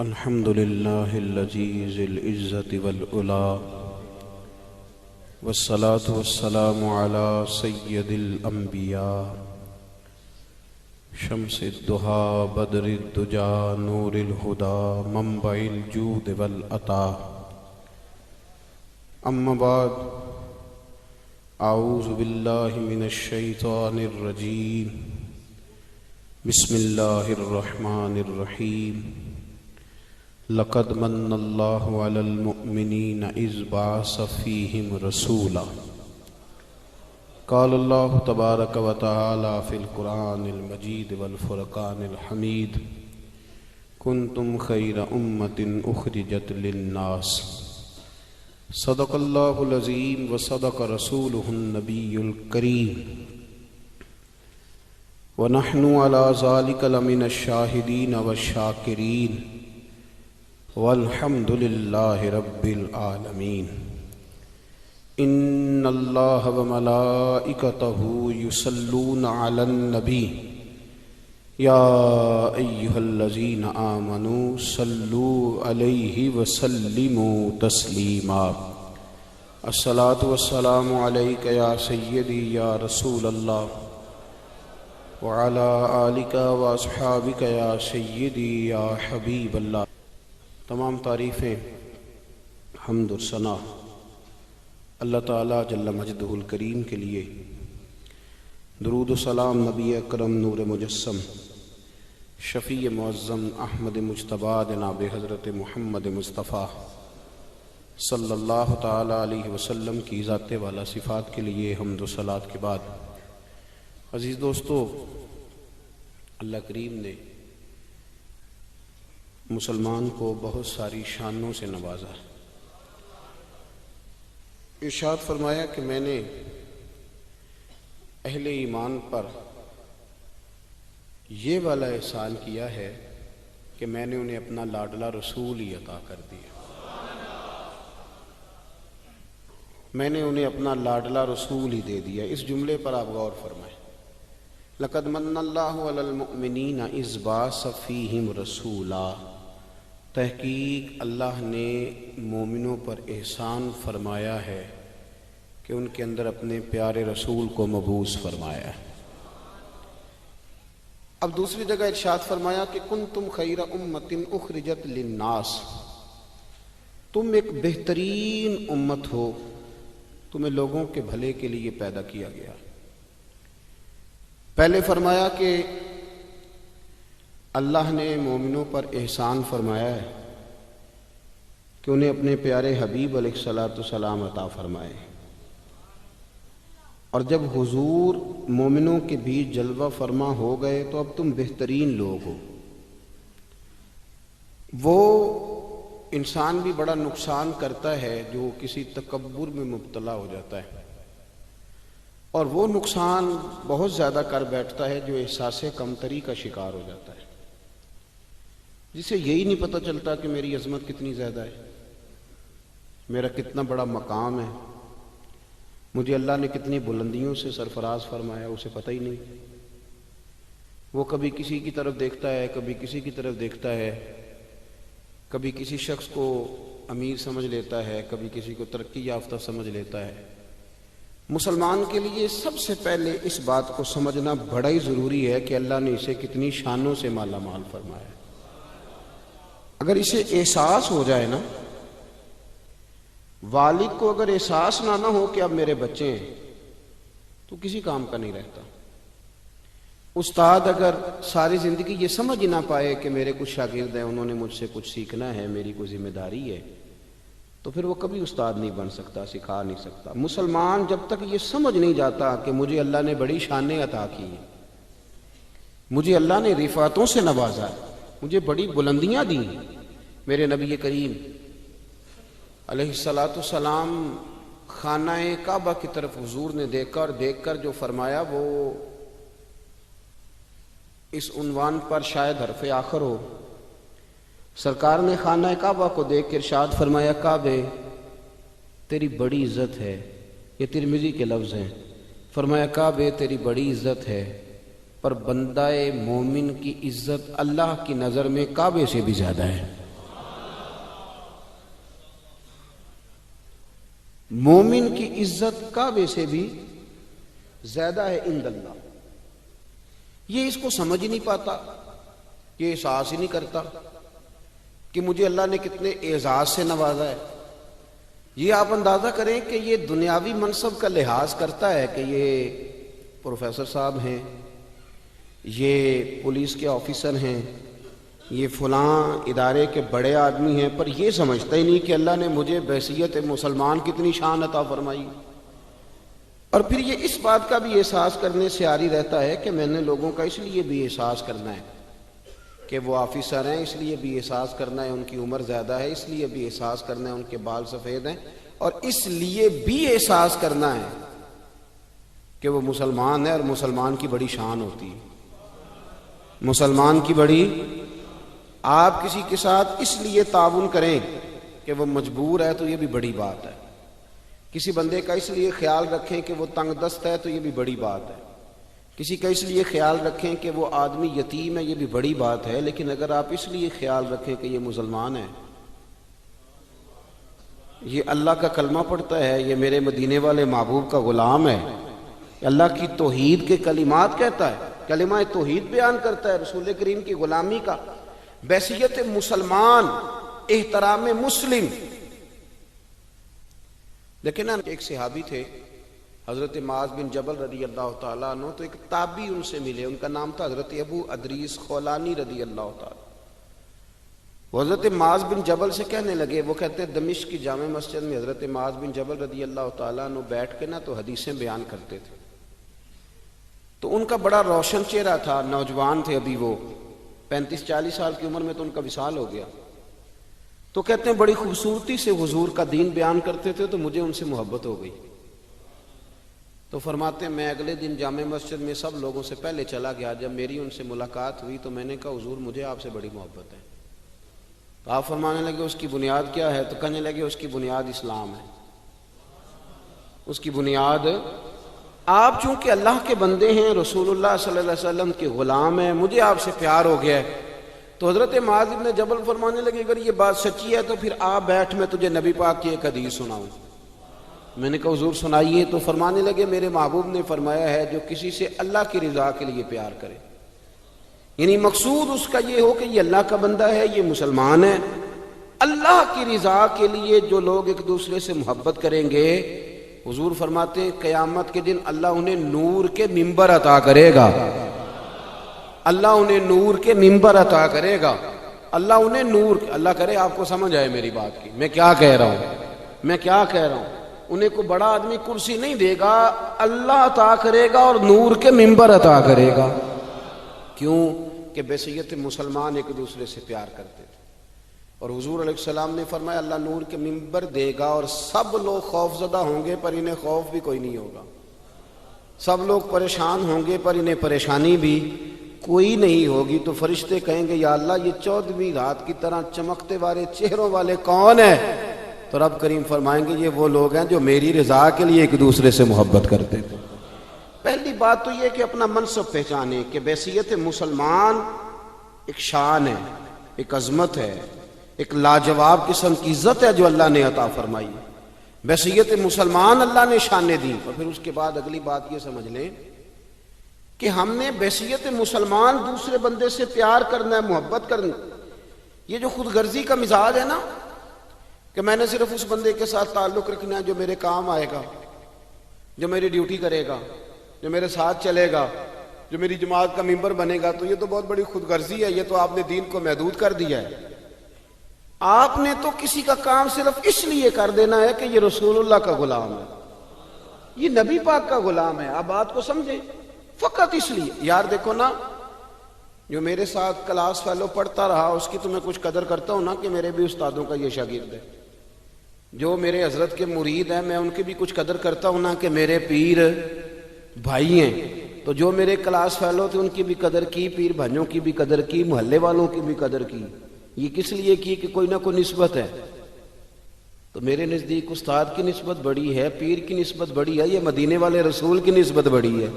الحمد لله الذي ذي العزة والعلا والصلاة والسلام على سيد الأنبياء شمس الضحى بدر الدجى نور الهدى منبع الجود والعطاء. أما بعد، أعوذ بالله من الشيطان الرجيم. بسم الله الرحمن الرحيم. لقد من الله على المؤمنين إذ بعث فيهم رسولا. قال الله تبارك وتعالى في القرآن المجيد والفرقان الحميد: كنتم خير أمة أخرجت للناس. صدق الله العظيم وصدق رسوله النبي الكريم، ونحن على ذلك لمن الشاهدين والشاكرين، والحمد لله رب العالمين. إن الله وملائكته يصلون على النبي يا أيها الذين آمنوا صلوا عليه وسلموا تسليما. الصلاة والسلام عليك يا سيدي يا رسول الله، وعلى آلك وأصحابك يا سيدي يا حبيب الله. تمام تعریفیں، حمد و ثنا اللہ تعالیٰ جل مجدہ الکریم کے لیے. درود و سلام نبی اکرم نور مجسم شفیع معظم احمد مجتبیٰ جناب حضرت محمد مصطفیٰ صلی اللہ تعالیٰ علیہ وسلم کی ذات والا صفات کے لیے حمد و صلات کے بعد، عزیز دوستو، اللہ کریم نے مسلمان کو بہت ساری شانوں سے نوازا. ارشاد فرمایا کہ میں نے اہل ایمان پر یہ والا احسان کیا ہے کہ میں نے انہیں اپنا لاڈلا رسول ہی عطا کر دیا. میں نے انہیں اپنا لاڈلا رسول ہی دے دیا. اس جملے پر آپ غور فرمائیں. لقد من اللہ علی المؤمنین اذ بعث فیہم رسولا. تحقیق اللہ نے مومنوں پر احسان فرمایا ہے کہ ان کے اندر اپنے پیارے رسول کو مبعوث فرمایا ہے. اب دوسری جگہ ارشاد فرمایا کہ کنتم خیر امت اخرجت للناس. تم ایک بہترین امت ہو، تمہیں لوگوں کے بھلے کے لیے پیدا کیا گیا. پہلے فرمایا کہ اللہ نے مومنوں پر احسان فرمایا ہے کہ انہیں اپنے پیارے حبیب علیہ الصلاۃ والسلام عطا فرمائے، اور جب حضور مومنوں کے بیچ جلوہ فرما ہو گئے تو اب تم بہترین لوگ ہو. وہ انسان بھی بڑا نقصان کرتا ہے جو کسی تکبر میں مبتلا ہو جاتا ہے، اور وہ نقصان بہت زیادہ کر بیٹھتا ہے جو احساس کمتری کا شکار ہو جاتا ہے، جسے یہی نہیں پتہ چلتا کہ میری عظمت کتنی زیادہ ہے، میرا کتنا بڑا مقام ہے، مجھے اللہ نے کتنی بلندیوں سے سرفراز فرمایا، اسے پتہ ہی نہیں. وہ کبھی کسی کی طرف دیکھتا ہے، کبھی کسی کی طرف دیکھتا ہے، کبھی کسی شخص کو امیر سمجھ لیتا ہے، کبھی کسی کو ترقی یافتہ سمجھ لیتا ہے. مسلمان کے لیے سب سے پہلے اس بات کو سمجھنا بڑا ہی ضروری ہے کہ اللہ نے اسے کتنی شانوں سے مالا مال فرمایا ہے. اگر اسے احساس ہو جائے نا، والد کو اگر احساس نہ ہو کہ اب میرے بچے ہیں، تو کسی کام کا نہیں رہتا. استاد اگر ساری زندگی یہ سمجھ نہ پائے کہ میرے کچھ شاگرد ہیں، انہوں نے مجھ سے کچھ سیکھنا ہے، میری کوئی ذمہ داری ہے، تو پھر وہ کبھی استاد نہیں بن سکتا، سکھا نہیں سکتا. مسلمان جب تک یہ سمجھ نہیں جاتا کہ مجھے اللہ نے بڑی شانیں عطا کی ہیں، مجھے اللہ نے رفعتوں سے نوازا ہے، مجھے بڑی بلندیاں دی ہیں. میرے نبی کریم علیہ الصلاۃ والسلام خانہ کعبہ کی طرف حضور نے دیکھ کر جو فرمایا وہ اس عنوان پر شاید حرف آخر ہو. سرکار نے خانہ کعبہ کو دیکھ کر ارشاد فرمایا: کعبے تیری بڑی عزت ہے. یہ ترمذی کے لفظ ہیں. فرمایا کعبے تیری بڑی عزت ہے، پر بندہ مومن کی عزت اللہ کی نظر میں کعبے سے بھی زیادہ ہے. مومن کی عزت کعبے سے بھی زیادہ ہے عند اللہ. یہ اس کو سمجھ ہی نہیں پاتا، یہ احساس ہی نہیں کرتا کہ مجھے اللہ نے کتنے اعزاز سے نوازا ہے. یہ آپ اندازہ کریں کہ یہ دنیاوی منصب کا لحاظ کرتا ہے کہ یہ پروفیسر صاحب ہیں، یہ پولیس کے آفیسر ہیں، یہ فلاں ادارے کے بڑے آدمی ہیں، پر یہ سمجھتا ہی نہیں کہ اللہ نے مجھے بحیثیت مسلمان کتنی شان عطا فرمائی. اور پھر یہ اس بات کا بھی احساس کرنے سے عاری رہتا ہے کہ میں نے لوگوں کا اس لیے بھی احساس کرنا ہے کہ وہ آفیسر ہیں، اس لیے بھی احساس کرنا ہے ان کی عمر زیادہ ہے، اس لیے بھی احساس کرنا ہے ان کے بال سفید ہیں، اور اس لیے بھی احساس کرنا ہے کہ وہ مسلمان ہے اور مسلمان کی بڑی شان ہوتی ہے. مسلمان کی بڑی، آپ کسی کے ساتھ اس لیے تعاون کریں کہ وہ مجبور ہے تو یہ بھی بڑی بات ہے. کسی بندے کا اس لیے خیال رکھیں کہ وہ تنگ دست ہے تو یہ بھی بڑی بات ہے. کسی کا اس لیے خیال رکھیں کہ وہ آدمی یتیم ہے، یہ بھی بڑی بات ہے. لیکن اگر آپ اس لیے خیال رکھیں کہ یہ مسلمان ہے، یہ اللہ کا کلمہ پڑھتا ہے، یہ میرے مدینے والے محبوب کا غلام ہے، اللہ کی توحید کے کلمات کہتا ہے، کلمہ توحید بیان کرتا ہے، رسول کریم کی غلامی کا، بحیثیت مسلمان، احترام مسلم. لیکن نا ایک صحابی تھے حضرت معاذ بن جبل رضی اللہ تعالیٰ عنہ، تو ایک تابعی ان سے ملے، ان کا نام تھا حضرت ابو ادریس خولانی رضی اللہ تعالیٰ. وہ حضرت معاذ بن جبل سے کہنے لگے، وہ کہتے ہیں دمشق کی جامع مسجد میں حضرت معاذ بن جبل رضی اللہ تعالیٰ عنہ بیٹھ کے نا تو حدیثیں بیان کرتے تھے. تو ان کا بڑا روشن چہرہ تھا، نوجوان تھے ابھی، وہ 35-40 سال کی عمر میں تو ان کا وصال ہو گیا. تو کہتے ہیں بڑی خوبصورتی سے حضور کا دین بیان کرتے تھے تو مجھے ان سے محبت ہو گئی. تو فرماتے ہیں میں اگلے دن جامع مسجد میں سب لوگوں سے پہلے چلا گیا. جب میری ان سے ملاقات ہوئی تو میں نے کہا حضور مجھے آپ سے بڑی محبت ہے. تو آپ فرمانے لگے اس کی بنیاد کیا ہے؟ تو کہنے لگے اس کی بنیاد اسلام ہے، اس کی بنیاد، آپ چونکہ اللہ کے بندے ہیں، رسول اللہ صلی اللہ علیہ وسلم کے غلام ہیں، مجھے آپ سے پیار ہو گیا ہے. تو حضرت معاذ بن جبل فرمانے لگے اگر یہ بات سچی ہے تو پھر آپ بیٹھ، میں تجھے نبی پاک کی ایک حدیث سناؤں. میں نے کہا حضور سنائیے. تو فرمانے لگے میرے محبوب نے فرمایا ہے جو کسی سے اللہ کی رضا کے لیے پیار کرے، یعنی مقصود اس کا یہ ہو کہ یہ اللہ کا بندہ ہے، یہ مسلمان ہے، اللہ کی رضا کے لیے جو لوگ ایک دوسرے سے محبت کریں گے، حضور فرماتے ہیں قیامت کے دن اللہ انہیں نور کے منبر عطا کرے گا. اللہ انہیں نور کے منبر عطا کرے گا. اللہ انہیں نور، اللہ کرے آپ کو سمجھ آئے میری بات کی میں کیا کہہ رہا ہوں، میں کیا کہہ رہا ہوں. انہیں کوئی بڑا آدمی کرسی نہیں دے گا، اللہ عطا کرے گا اور نور کے منبر عطا کرے گا. کیوں کہ بحیثیت مسلمان ایک دوسرے سے پیار کرتے تھے. اور حضور علیہ السلام نے فرمایا اللہ نور کے منبر دے گا اور سب لوگ خوف زدہ ہوں گے پر انہیں خوف بھی کوئی نہیں ہوگا، سب لوگ پریشان ہوں گے پر انہیں پریشانی بھی کوئی نہیں ہوگی. تو فرشتے کہیں گے یا اللہ یہ 14ویں رات کی طرح چمکتے والے چہروں والے کون ہیں؟ تو رب کریم فرمائیں گے یہ وہ لوگ ہیں جو میری رضا کے لیے ایک دوسرے سے محبت کرتے تھے. پہلی بات تو یہ کہ اپنا منصب پہچانے کہ بحیثیت مسلمان ایک شان ہے، ایک عظمت ہے، ایک لاجواب قسم کی عزت ہے جو اللہ نے عطا فرمائی. بحیثیت مسلمان اللہ نے شانیں دی. اور پھر اس کے بعد اگلی بات یہ سمجھ لیں کہ ہم نے بحیثیت مسلمان دوسرے بندے سے پیار کرنا ہے، محبت کرنا. یہ جو خود غرضی کا مزاج ہے نا کہ میں نے صرف اس بندے کے ساتھ تعلق رکھنا ہے جو میرے کام آئے گا، جو میری ڈیوٹی کرے گا، جو میرے ساتھ چلے گا، جو میری جماعت کا ممبر بنے گا، تو یہ تو بہت بڑی خود غرضی ہے. یہ تو آپ نے دین کو محدود کر دیا ہے. آپ نے تو کسی کا کام صرف اس لیے کر دینا ہے کہ یہ رسول اللہ کا غلام ہے، یہ نبی پاک کا غلام ہے. آپ بات کو سمجھیں، فقط اس لیے. یار دیکھو نا، جو میرے ساتھ کلاس فیلو پڑھتا رہا اس کی تو میں کچھ قدر کرتا ہوں نا کہ میرے بھی استادوں کا یہ شاگرد ہے. جو میرے حضرت کے مرید ہیں میں ان کی بھی کچھ قدر کرتا ہوں نا کہ میرے پیر بھائی ہیں. تو جو میرے کلاس فیلو تھے ان کی بھی قدر کی، پیر بھائیوں کی بھی قدر کی، محلے والوں کی بھی قدر کی. یہ کس لیے کی کہ کوئی نہ کوئی نسبت ہے. تو میرے نزدیک استاد کی نسبت بڑی ہے، پیر کی نسبت بڑی ہے، یہ مدینے والے رسول کی نسبت بڑی ہے.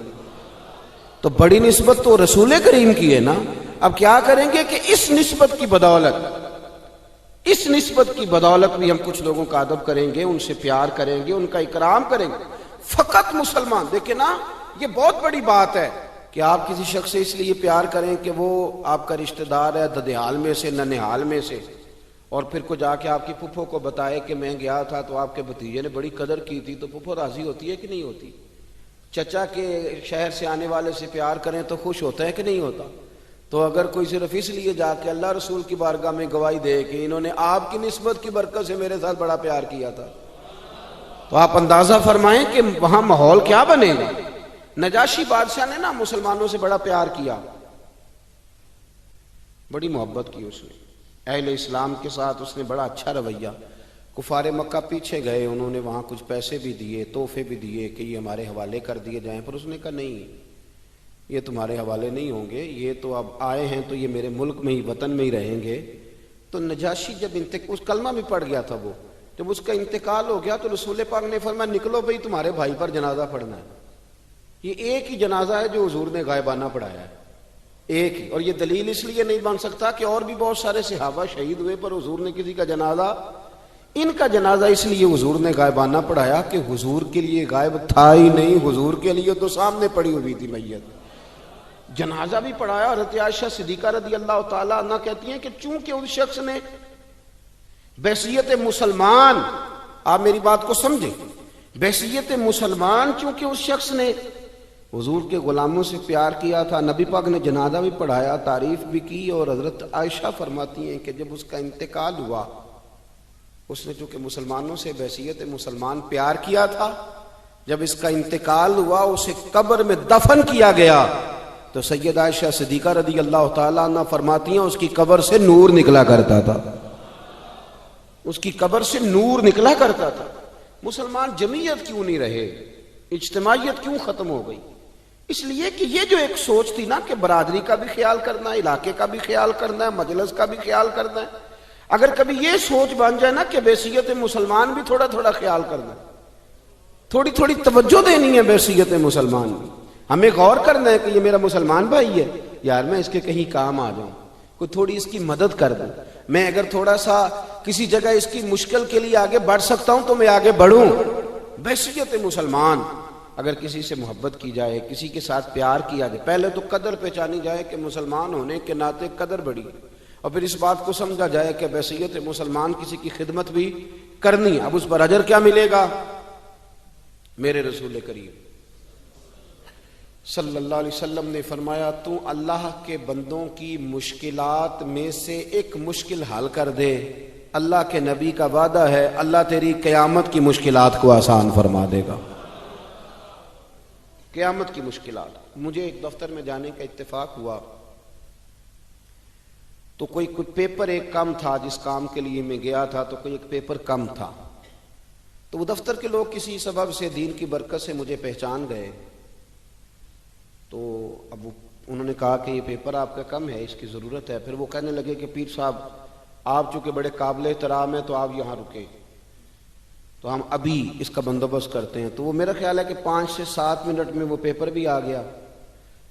تو بڑی نسبت تو رسول کریم کی ہے نا. اب کیا کریں گے کہ اس نسبت کی بدولت، اس نسبت کی بدولت بھی ہم کچھ لوگوں کا ادب کریں گے، ان سے پیار کریں گے، ان کا اکرام کریں گے۔ فقط مسلمان، دیکھیں نا، یہ بہت بڑی بات ہے کہ آپ کسی شخص سے اس لیے پیار کریں کہ وہ آپ کا رشتہ دار ہے ددیال میں سے، ننہال میں سے، اور پھر کو جا کے آپ کی پھپھو کو بتائے کہ میں گیا تھا تو آپ کے بھتیجے نے بڑی قدر کی تھی، تو پھپھو راضی ہوتی ہے کہ نہیں ہوتی؟ چچا کے شہر سے آنے والے سے پیار کریں تو خوش ہوتا ہے کہ نہیں ہوتا؟ تو اگر کوئی صرف اس لیے جا کے اللہ رسول کی بارگاہ میں گواہی دے کہ انہوں نے آپ کی نسبت کی برکت سے میرے ساتھ بڑا پیار کیا تھا، تو آپ اندازہ فرمائیں کہ وہاں ماحول کیا بنے گا۔ نجاشی بادشاہ نے نا مسلمانوں سے بڑا پیار کیا، بڑی محبت کی اس نے، اہل اسلام کے ساتھ اس نے بڑا اچھا رویہ۔ کفار مکہ پیچھے گئے، انہوں نے وہاں کچھ پیسے بھی دیے، تحفے بھی دیے کہ یہ ہمارے حوالے کر دیے جائیں، پر اس نے کہا نہیں، یہ تمہارے حوالے نہیں ہوں گے، یہ تو اب آئے ہیں تو یہ میرے ملک میں ہی، وطن میں ہی رہیں گے۔ تو نجاشی جب اس کلمہ بھی پڑھ گیا تھا، وہ جب اس کا انتقال ہو گیا تو رسول پاک نے فرمایا نکلو بھئی تمہارے بھائی پر جنازہ پڑھنا ہے۔ یہ ایک ہی جنازہ ہے جو حضور نے غائبانہ پڑھایا ہے، ایک ہی، اور یہ دلیل اس لیے نہیں بن سکتا کہ اور بھی بہت سارے صحابہ شہید ہوئے پر حضور نے کسی کا جنازہ، ان کا جنازہ اس لیے حضور نے غائبانہ پڑھایا کہ حضور کے لیے غائب تھا ہی نہیں، حضور کے لیے تو سامنے پڑی ہوئی تھی میت۔ جنازہ بھی پڑھایا۔ حضرت عائشہ صدیقہ رضی اللہ تعالیٰ عنہ کہتی ہیں کہ چونکہ اس شخص نے بحیثیت مسلمان، آپ میری بات کو سمجھیں، بحیثیت مسلمان چونکہ اس شخص نے حضور کے غلاموں سے پیار کیا تھا، نبی پاک نے جنازہ بھی پڑھایا، تعریف بھی کی، اور حضرت عائشہ فرماتی ہیں کہ جب اس کا انتقال ہوا، اس نے چونکہ مسلمانوں سے بحیثیت مسلمان پیار کیا تھا، جب اس کا انتقال ہوا اسے قبر میں دفن کیا گیا تو سید عائشہ صدیقہ رضی اللہ تعالیٰ عنہ فرماتی ہیں اس کی قبر سے نور نکلا کرتا تھا، اس کی قبر سے نور نکلا کرتا تھا۔ مسلمان جمعیت کیوں نہیں رہے، اجتماعیت کیوں ختم ہو گئی؟ اس لیے کہ یہ جو ایک سوچ تھی نا کہ برادری کا بھی خیال کرنا ہے، علاقے کا بھی خیال کرنا ہے، مجلس کا بھی خیال کرنا ہے، اگر کبھی یہ سوچ بن جائے نا کہ بحیثیت مسلمان بھی تھوڑا تھوڑا خیال کرنا ہے، تھوڑی تھوڑی توجہ دینی ہے بحیثیت مسلمان بھی، ہمیں غور کرنا ہے کہ یہ میرا مسلمان بھائی ہے، یار میں اس کے کہیں کام آ جاؤں، کوئی تھوڑی اس کی مدد کر دوں، میں اگر تھوڑا سا کسی جگہ اس کی مشکل کے لیے آگے بڑھ سکتا ہوں تو میں آگے بڑھوں۔ بحیثیت مسلمان اگر کسی سے محبت کی جائے، کسی کے ساتھ پیار کیا جائے، پہلے تو قدر پہچانی جائے کہ مسلمان ہونے کے ناطے قدر بڑی، اور پھر اس بات کو سمجھا جائے کہ بحیثیت مسلمان کسی کی خدمت بھی کرنی ہے۔ اب اس پر اجر کیا ملے گا؟ میرے رسول کریم صلی اللہ علیہ وسلم نے فرمایا تو اللہ کے بندوں کی مشکلات میں سے ایک مشکل حل کر دے، اللہ کے نبی کا وعدہ ہے اللہ تیری قیامت کی مشکلات کو آسان فرما دے گا۔ قیامت کی مشکلات۔ مجھے ایک دفتر میں جانے کا اتفاق ہوا تو کوئی پیپر ایک کم تھا، جس کام کے لیے میں گیا تھا تو کوئی ایک پیپر کم تھا، تو وہ دفتر کے لوگ کسی سبب سے دین کی برکت سے مجھے پہچان گئے، تو اب انہوں نے کہا کہ یہ پیپر آپ کا کم ہے، اس کی ضرورت ہے۔ پھر وہ کہنے لگے کہ پیر صاحب آپ چونکہ بڑے قابل احترام ہیں تو آپ یہاں رکے، تو ہم ابھی اس کا بندوبست کرتے ہیں۔ تو وہ میرا خیال ہے کہ 5 سے 7 منٹ میں وہ پیپر بھی آ گیا،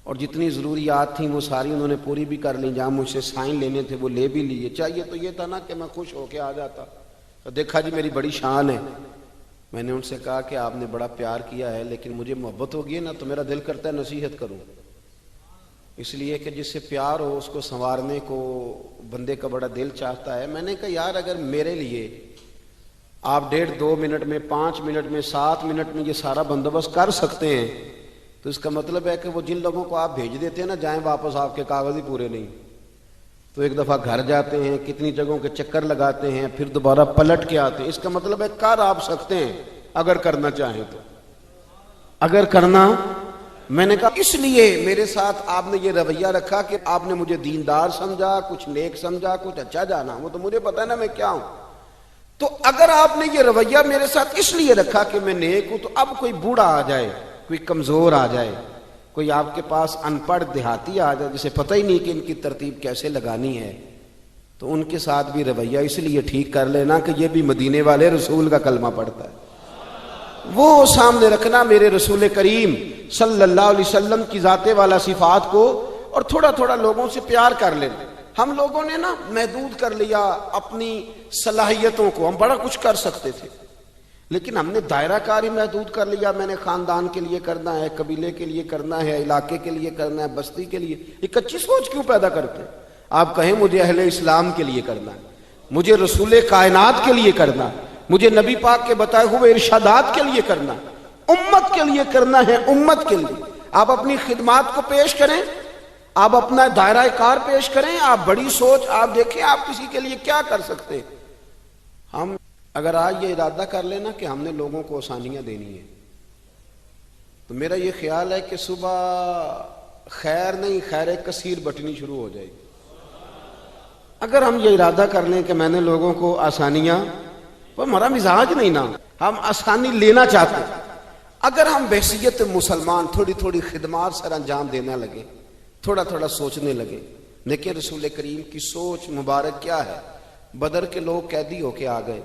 اور جتنی ضروریات تھیں وہ ساری انہوں نے پوری بھی کر لیں، جہاں مجھ سے سائن لینے تھے وہ لے بھی لیے۔ چاہیے تو یہ تھا نا کہ میں خوش ہو کے آ جاتا، تو دیکھا جی میری بڑی شان ہے۔ میں نے ان سے کہا کہ آپ نے بڑا پیار کیا ہے، لیکن مجھے محبت ہوگی نا تو میرا دل کرتا ہے نصیحت کروں، اس لیے کہ جس سے پیار ہو اس کو سنوارنے کو بندے کا بڑا دل چاہتا ہے۔ میں نے کہا یار اگر میرے لیے آپ 1.5 2 منٹ میں، 5 منٹ میں، 7 منٹ میں یہ سارا بندوبست کر سکتے ہیں تو اس کا مطلب ہے کہ وہ جن لوگوں کو آپ بھیج دیتے ہیں نا جائیں واپس، آپ کے کاغذ ہی پورے نہیں، تو ایک دفعہ گھر جاتے ہیں، کتنی جگہوں کے چکر لگاتے ہیں، پھر دوبارہ پلٹ کے آتے ہیں۔ اس کا مطلب ہے کر آپ سکتے ہیں اگر کرنا چاہیں تو، اگر کرنا۔ میں نے کہا اس لیے میرے ساتھ آپ نے یہ رویہ رکھا کہ آپ نے مجھے دیندار سمجھا، کچھ نیک سمجھا، کچھ اچھا جانا، وہ تو مجھے پتا ہے نا میں کیا ہوں۔ تو اگر آپ نے یہ رویہ میرے ساتھ اس لیے رکھا کہ میں نیک ہوں، تو اب کوئی بوڑھا آ جائے، کوئی کمزور آ جائے، کوئی آپ کے پاس ان پڑھ دیہاتی آ جائے جسے پتہ ہی نہیں کہ ان کی ترتیب کیسے لگانی ہے، تو ان کے ساتھ بھی رویہ اس لیے ٹھیک کر لینا کہ یہ بھی مدینے والے رسول کا کلمہ پڑھتا ہے، وہ سامنے رکھنا میرے رسول کریم صلی اللہ علیہ وسلم کی ذات والا صفات کو، اور تھوڑا تھوڑا لوگوں سے پیار کر لینا۔ ہم لوگوں نے نا محدود کر لیا اپنی صلاحیتوں کو، ہم بڑا کچھ کر سکتے تھے لیکن ہم نے دائرہ کار ہی محدود کر لیا. میں نے خاندان کے لیے کرنا ہے، قبیلے کے لیے کرنا ہے، علاقے کے لیے کرنا ہے، بستی کے لیے. ایک اچھی سوچ کیوں پیدا کرتے ہیں؟ آپ کہیں مجھے اہل اسلام کے لیے کرنا ہے، مجھے رسول کائنات کے لیے کرنا ہے، مجھے نبی پاک کے بتائے ہوئے ارشادات کے لیے کرنا ہے، امت کے لیے کرنا ہے، امت کے لیے. آپ اپنی خدمات کو پیش کریں، آپ اپنا دائرہ کار پیش کریں، آپ بڑی سوچ آپ دیکھیں آپ کسی کے لیے کیا کر سکتے ہیں. ہم اگر آج یہ ارادہ کر لینا کہ ہم نے لوگوں کو آسانیاں دینی ہیں تو میرا یہ خیال ہے کہ صبح خیر نہیں خیر کثیر بٹنی شروع ہو جائے گی. اگر ہم یہ ارادہ کر لیں کہ میں نے لوگوں کو آسانیاں، پر ہمارا مزاج نہیں نا، ہم آسانی لینا چاہتے ہیں. اگر ہم بحیثیت مسلمان تھوڑی تھوڑی خدمات سر انجام دینے لگے، تھوڑا تھوڑا سوچنے لگے. دیکھیں رسول کریم کی سوچ مبارک کیا ہے. بدر کے لوگ قیدی ہو کے آ گئے،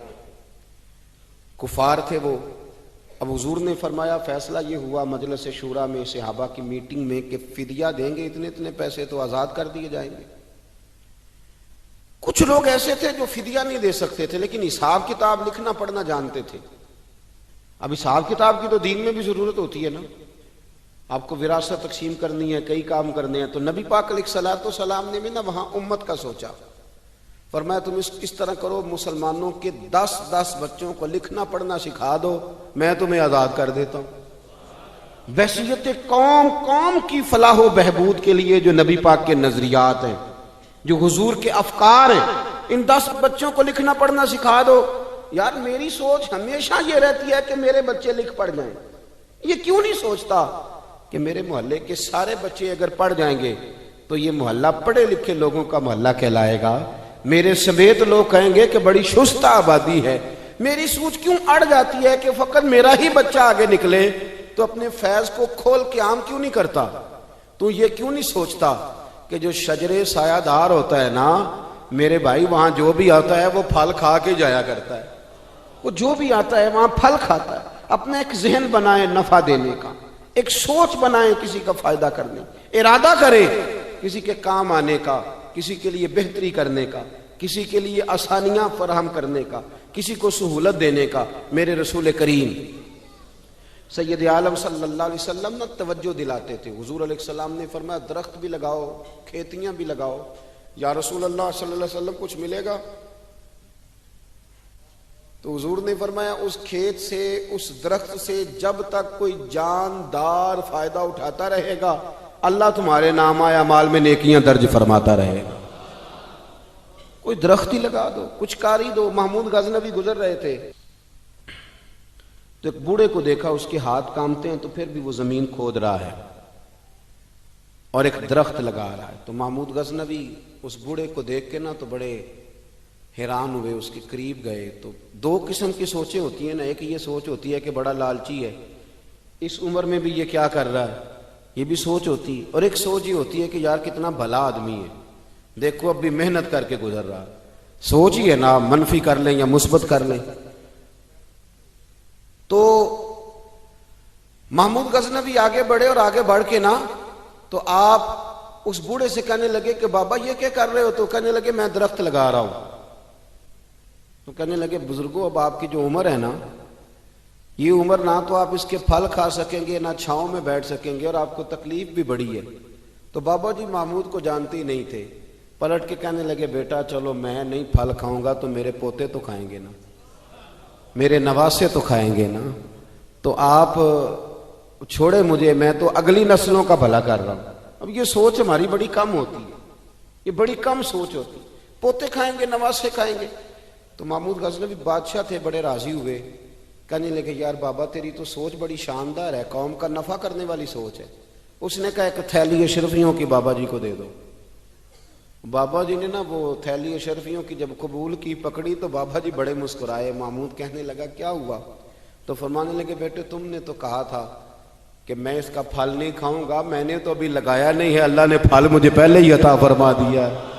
کفار تھے وہ. اب حضور نے فرمایا فیصلہ یہ ہوا مجلس شورا میں صحابہ کی میٹنگ میں کہ فدیہ دیں گے اتنے اتنے پیسے تو آزاد کر دیے جائیں گے. کچھ لوگ ایسے تھے جو فدیہ نہیں دے سکتے تھے لیکن حساب کتاب لکھنا پڑھنا جانتے تھے. اب حساب کتاب کی تو دین میں بھی ضرورت ہوتی ہے نا، آپ کو وراثت تقسیم کرنی ہے، کئی کام کرنے ہیں. تو نبی پاک علیہ الصلوۃ والسلام نے بھی نا وہاں امت کا سوچا. فرمایا تم اس طرح کرو، مسلمانوں کے 10 بچوں کو لکھنا پڑھنا سکھا دو، میں تمہیں آزاد کر دیتا ہوں. بحیثیت قوم کی فلاح و بہبود کے لیے جو نبی پاک کے نظریات ہیں، جو حضور کے افکار ہیں، ان 10 بچوں کو لکھنا پڑھنا سکھا دو. یار میری سوچ ہمیشہ یہ رہتی ہے کہ میرے بچے لکھ پڑھ جائیں. یہ کیوں نہیں سوچتا کہ میرے محلے کے سارے بچے اگر پڑھ جائیں گے تو یہ محلہ پڑھے لکھے لوگوں کا محلہ کہلائے گا، میرے سمیت لوگ کہیں گے کہ بڑی شستہ آبادی ہے. میری سوچ کیوں اڑ جاتی ہے کہ فقط میرا ہی بچہ آگے نکلے؟ تو اپنے فیض کو کھول کے عام کیوں نہیں کرتا؟ تو یہ کیوں نہیں سوچتا کہ جو شجرے سایہ دار ہوتا ہے نا میرے بھائی، وہاں جو بھی آتا ہے وہ پھل کھا کے جایا کرتا ہے. وہ جو بھی آتا ہے وہاں پھل کھاتا ہے. اپنا ایک ذہن بنائے نفع دینے کا، ایک سوچ بنائے کسی کا فائدہ کرنے، ارادہ کرے کسی کے کام آنے کا، کسی کے لیے بہتری کرنے کا، کسی کے لیے آسانیاں فراہم کرنے کا، کسی کو سہولت دینے کا. میرے رسول کریم سید عالم صلی اللہ علیہ وسلم نے توجہ دلاتے تھے. حضور علیہ السلام نے فرمایا درخت بھی لگاؤ، کھیتیاں بھی لگاؤ. یا رسول اللہ صلی اللہ علیہ وسلم کچھ ملے گا؟ تو حضور نے فرمایا اس کھیت سے، اس درخت سے جب تک کوئی جاندار فائدہ اٹھاتا رہے گا اللہ تمہارے نام اعمال میں نیکیاں درج فرماتا رہے گا. کوئی درخت ہی لگا دو، کچھ کاری دو. محمود غزنوی گزر رہے تھے تو ایک بوڑھے کو دیکھا، اس کے ہاتھ کامتے ہیں تو پھر بھی وہ زمین کھود رہا ہے اور ایک درخت لگا رہا ہے. تو محمود غزنوی اس بوڑھے کو دیکھ کے نا تو بڑے حیران ہوئے، اس کے قریب گئے. تو 2 قسم کی سوچیں ہوتی ہیں نا. ایک یہ سوچ ہوتی ہے کہ بڑا لالچی ہے، اس عمر میں بھی یہ کیا کر رہا ہے، یہ بھی سوچ ہوتی. اور ایک سوچ یہ ہوتی ہے کہ یار کتنا بھلا آدمی ہے، دیکھو اب بھی محنت کر کے گزر رہا. سوچ ہی ہے نا، منفی کر لیں یا مثبت کر لیں. تو محمود غزنوی آگے بڑھے اور آگے بڑھ کے نا تو آپ اس بوڑھے سے کہنے لگے کہ بابا یہ کیا کر رہے ہو؟ تو کہنے لگے میں درخت لگا رہا ہوں. تو کہنے لگے بزرگوں اب آپ کی جو عمر ہے نا، یہ عمر نہ تو آپ اس کے پھل کھا سکیں گے، نہ چھاؤں میں بیٹھ سکیں گے، اور آپ کو تکلیف بھی بڑی ہے. تو بابا جی محمود کو جانتے ہی نہیں تھے، پلٹ کے کہنے لگے بیٹا چلو میں نہیں پھل کھاؤں گا تو میرے پوتے تو کھائیں گے نا، میرے نواسے تو کھائیں گے نا. تو آپ چھوڑے مجھے، میں تو اگلی نسلوں کا بھلا کر رہا ہوں. اب یہ سوچ ہماری بڑی کم ہوتی ہے، یہ بڑی کم سوچ ہوتی. پوتے کھائیں گے، نواسے کھائیں گے. تو محمود غزنوی بادشاہ تھے، بڑے راضی ہوئے، کہنے لگے یار بابا تیری تو سوچ بڑی شاندار ہے، قوم کا نفع کرنے والی سوچ ہے. اس نے کہا ایک تھیلی اشرفیوں کی بابا جی کو دے دو. بابا جی نے نا وہ تھیلی اشرفیوں کی جب قبول کی، پکڑی تو بابا جی بڑے مسکرائے. محمود کہنے لگا کیا ہوا؟ تو فرمانے لگے بیٹے تم نے تو کہا تھا کہ میں اس کا پھل نہیں کھاؤں گا، میں نے تو ابھی لگایا نہیں ہے، اللہ نے پھل مجھے پہلے ہی عطا فرما دیا ہے.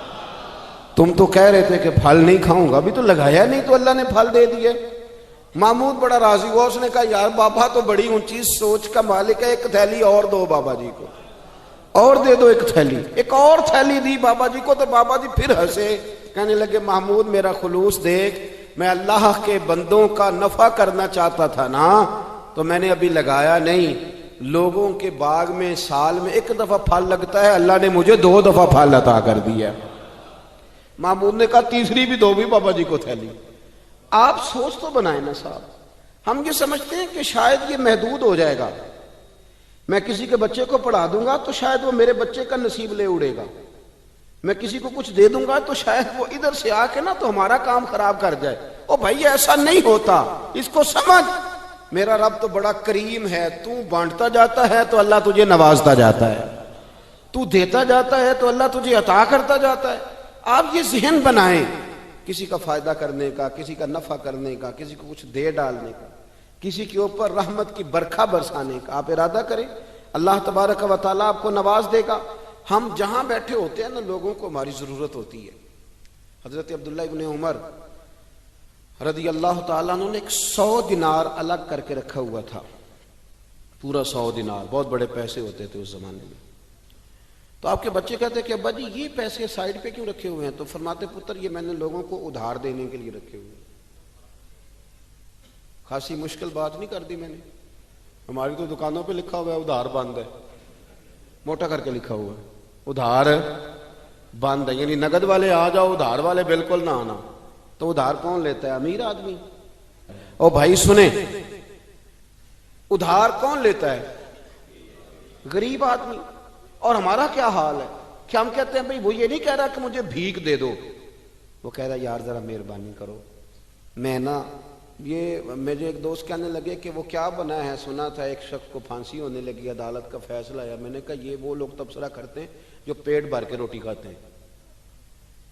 تم تو کہہ رہے تھے کہ پھل نہیں کھاؤں گا، ابھی تو لگایا نہیں تو اللہ نے پھل دے دیے. محمود بڑا راضی ہوا، اس نے کہا یار بابا تو بڑی اونچی سوچ کا مالک ہے، ایک تھیلی اور دو بابا جی کو. اور دے دو ایک تھیلی، ایک اور تھیلی دی بابا جی کو، تو بابا جی پھر ہنسے، کہنے لگے محمود میرا خلوص دیکھ، میں اللہ کے بندوں کا نفع کرنا چاہتا تھا نا، تو میں نے ابھی لگایا نہیں۔ لوگوں کے باغ میں سال میں ایک دفعہ پھل لگتا ہے، اللہ نے مجھے 2 دفعہ پھل عطا کر دیا۔ محمود نے کہا تیسری بھی دو بھی بابا جی کو تھیلی۔ آپ سوچ تو بنائیں نا صاحب، ہم یہ سمجھتے ہیں کہ شاید یہ محدود ہو جائے گا، میں کسی کے بچے کو پڑھا دوں گا تو شاید وہ میرے بچے کا نصیب لے اڑے گا، میں کسی کو کچھ دے دوں گا تو شاید وہ ادھر سے آ کے نا تو ہمارا کام خراب کر جائے۔ او بھائی ایسا نہیں ہوتا، اس کو سمجھ، میرا رب تو بڑا کریم ہے، تو بانٹتا جاتا ہے تو اللہ تجھے نوازتا جاتا ہے، تو دیتا جاتا ہے تو اللہ تجھے عطا کرتا جاتا ہے۔ آپ یہ ذہن بنائیں، کسی کا فائدہ کرنے کا، کسی کا نفع کرنے کا، کسی کو کچھ دے ڈالنے کا، کسی کے اوپر رحمت کی برکھا برسانے کا، آپ ارادہ کریں، اللہ تبارک و تعالیٰ آپ کو نواز دے گا۔ ہم جہاں بیٹھے ہوتے ہیں نا، لوگوں کو ہماری ضرورت ہوتی ہے۔ حضرت عبداللہ ابن عمر رضی اللہ تعالیٰ عنہ نے ایک 100 دینار الگ کر کے رکھا ہوا تھا، پورا 100 دینار، بہت بڑے پیسے ہوتے تھے اس زمانے میں۔ تو آپ کے بچے کہتے کہ ابا جی یہ پیسے سائڈ پہ کیوں رکھے ہوئے ہیں؟ تو فرماتے پتر یہ میں نے لوگوں کو ادھار دینے کے لیے رکھے ہوئے ہیں۔ خاصی مشکل بات نہیں کر دی میں نے، ہماری تو دکانوں پہ لکھا ہوا ہے ادھار بند ہے، موٹا کر کے لکھا ہوا ہے ادھار بند ہے، یعنی نقد والے آ جاؤ، ادھار والے بالکل نہ آنا۔ تو ادھار کون لیتا ہے؟ امیر آدمی۔ او بھائی سنیں، ادھار کون لیتا ہے؟ غریب آدمی۔ اور ہمارا کیا حال ہے کہ ہم کہتے ہیں بھئی وہ یہ نہیں کہہ رہا کہ مجھے بھیک دے دو، وہ کہہ رہا یار ذرا مہربانی کرو، میں نا یہ مجھے ایک دوست کہنے لگے کہ وہ کیا بنا ہے، سنا تھا ایک شخص کو پھانسی ہونے لگی، عدالت کا فیصلہ آیا۔ میں نے کہا یہ وہ لوگ تبصرہ کرتے ہیں جو پیٹ بھر کے روٹی کھاتے ہیں،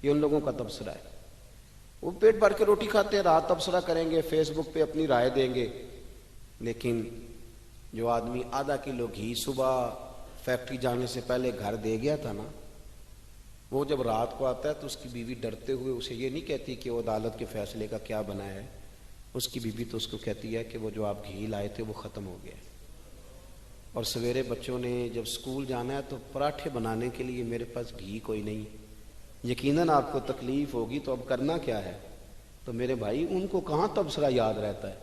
یہ ان لوگوں کا تبصرہ ہے، وہ پیٹ بھر کے روٹی کھاتے ہیں، رات تبصرہ کریں گے، فیس بک پہ اپنی رائے دیں گے۔ لیکن جو آدمی آدھا کلو گھی صبح فیکٹری جانے سے پہلے گھر دے گیا تھا نا، وہ جب رات کو آتا ہے تو اس کی بیوی ڈرتے ہوئے اسے یہ نہیں کہتی کہ وہ عدالت کے فیصلے کا کیا بنا ہے، اس کی بیوی تو اس کو کہتی ہے کہ وہ جو آپ گھی لائے تھے وہ ختم ہو گیا۔ اور سویرے بچوں نے جب سکول جانا ہے تو پراٹھے بنانے کے لیے میرے پاس گھی کوئی نہیں، یقیناً آپ کو تکلیف ہوگی، تو اب کرنا کیا ہے؟ تو میرے بھائی ان کو کہاں تبصرہ یاد رہتا ہے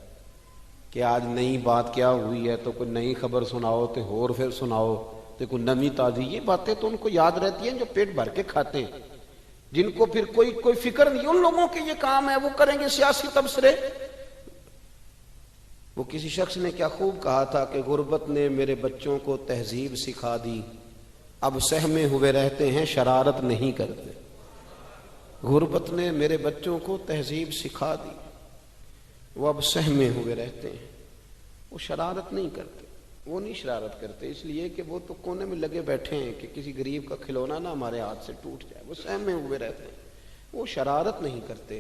کہ آج نئی بات کیا ہوئی ہے، تو کوئی نئی خبر سناؤ تو اور پھر سناؤ تو کوئی نمی تازی، یہ باتیں تو ان کو یاد رہتی ہیں جو پیٹ بھر کے کھاتے ہیں، جن کو پھر کوئی فکر نہیں، ان لوگوں کے یہ کام ہے، وہ کریں گے سیاسی تبصرے۔ وہ کسی شخص نے کیا خوب کہا تھا کہ غربت نے میرے بچوں کو تہذیب سکھا دی، اب سہمے ہوئے رہتے ہیں شرارت نہیں کرتے۔ غربت نے میرے بچوں کو تہذیب سکھا دی، وہ اب سہمے ہوئے رہتے ہیں، وہ شرارت نہیں کرتے، وہ نہیں شرارت کرتے اس لیے کہ وہ تو کونے میں لگے بیٹھے ہیں کہ کسی غریب کا کھلونا نہ ہمارے ہاتھ سے ٹوٹ جائے، وہ سہمے ہوئے رہتے ہیں، وہ شرارت نہیں کرتے۔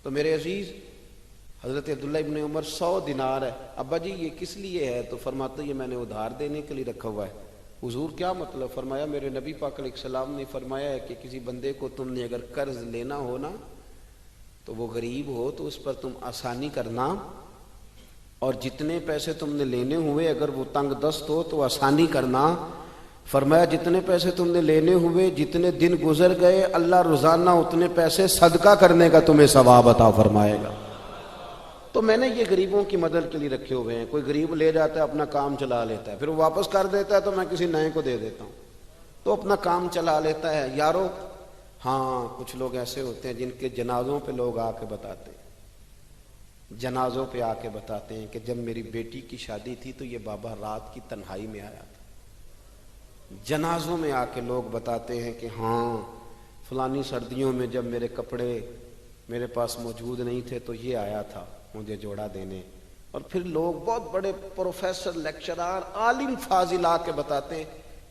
تو میرے عزیز، حضرت عبداللہ ابن عمر 100 دینار ہے، ابا جی یہ کس لیے ہے؟ تو فرماتے یہ میں نے ادھار دینے کے لیے رکھا ہوا ہے۔ حضور کیا مطلب؟ فرمایا میرے نبی پاک علیہ السلام نے فرمایا ہے کہ کسی بندے کو تم نے اگر قرض لینا ہو نا، تو وہ غریب ہو تو اس پر تم آسانی کرنا، اور جتنے پیسے تم نے لینے ہوئے اگر وہ تنگ دست ہو تو آسانی کرنا۔ فرمایا جتنے پیسے تم نے لینے ہوئے، جتنے دن گزر گئے، اللہ روزانہ اتنے پیسے صدقہ کرنے کا تمہیں ثواب عطا فرمائے گا۔ تو میں نے یہ غریبوں کی مدد کے لیے رکھے ہوئے ہیں، کوئی غریب لے جاتا ہے اپنا کام چلا لیتا ہے، پھر وہ واپس کر دیتا ہے تو میں کسی نئے کو دے دیتا ہوں، تو اپنا کام چلا لیتا ہے۔ یارو ہاں کچھ لوگ ایسے ہوتے ہیں جن کے جنازوں پہ لوگ آ کے بتاتے ہیں، جنازوں پہ آ کے بتاتے ہیں کہ جب میری بیٹی کی شادی تھی تو یہ بابا رات کی تنہائی میں آیا تھا۔ جنازوں میں آ کے لوگ بتاتے ہیں کہ ہاں فلانی سردیوں میں جب میرے کپڑے میرے پاس موجود نہیں تھے تو یہ آیا تھا مجھے جوڑا دینے۔ اور پھر لوگ بہت بڑے پروفیسر، لیکچرار، عالم فاضل آ کے بتاتے ہیں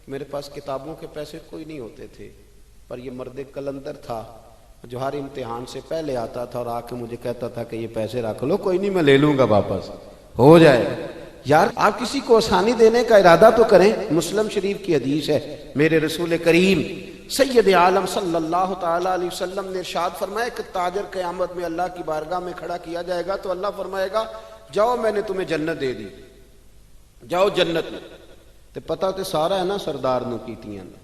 کہ میرے پاس کتابوں کے پیسے کوئی نہیں ہوتے تھے، پر یہ مرد کلندر تھا جو ہر امتحان سے پہلے آتا تھا اور آ کے مجھے کہتا تھا کہ یہ پیسے رکھ لو، کوئی نہیں میں لے لوں گا واپس، ہو جائے۔ یار آپ کسی کو آسانی دینے کا ارادہ تو کریں۔ مسلم شریف کی حدیث ہے، میرے رسول کریم سید عالم صلی اللہ تعالی علیہ وسلم نے ارشاد فرمایا کہ تاجر قیامت میں اللہ کی بارگاہ میں کھڑا کیا جائے گا تو اللہ فرمائے گا جاؤ میں نے تمہیں جنت دے دی، جاؤ جنت میں۔ تو پتہ تو سارا ہے نا سردار نو کیتیاں نے،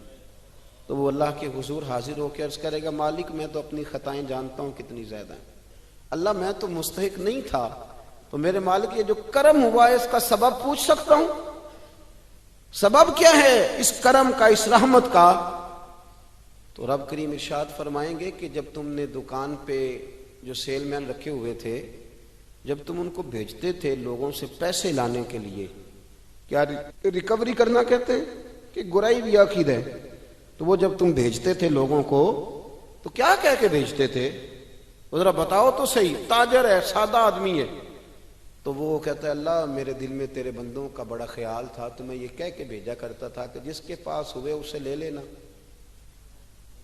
تو وہ اللہ کے حضور حاضر ہو کے عرض کرے گا مالک میں تو اپنی خطائیں جانتا ہوں کتنی زیادہ ہیں، اللہ میں تو مستحق نہیں تھا، تو میرے مالک یہ جو کرم ہوا ہے اس کا سبب پوچھ سکتا ہوں؟ سبب کیا ہے اس کرم کا، اس رحمت کا؟ تو رب کریم ارشاد فرمائیں گے کہ جب تم نے دکان پہ جو سیل مین رکھے ہوئے تھے، جب تم ان کو بھیجتے تھے لوگوں سے پیسے لانے کے لیے، کیا ریکوری کرنا کہتے ہیں کہ گرائی بھی عقید ہے، تو وہ جب تم بھیجتے تھے لوگوں کو تو کیا کہہ کے بھیجتے تھے؟ ذرا بتاؤ تو صحیح، تاجر ہے، سادہ آدمی ہے، تو وہ کہتا ہے اللہ میرے دل میں تیرے بندوں کا بڑا خیال تھا تو میں یہ کہہ کے بھیجا کرتا تھا کہ جس کے پاس ہوئے اسے لے لینا،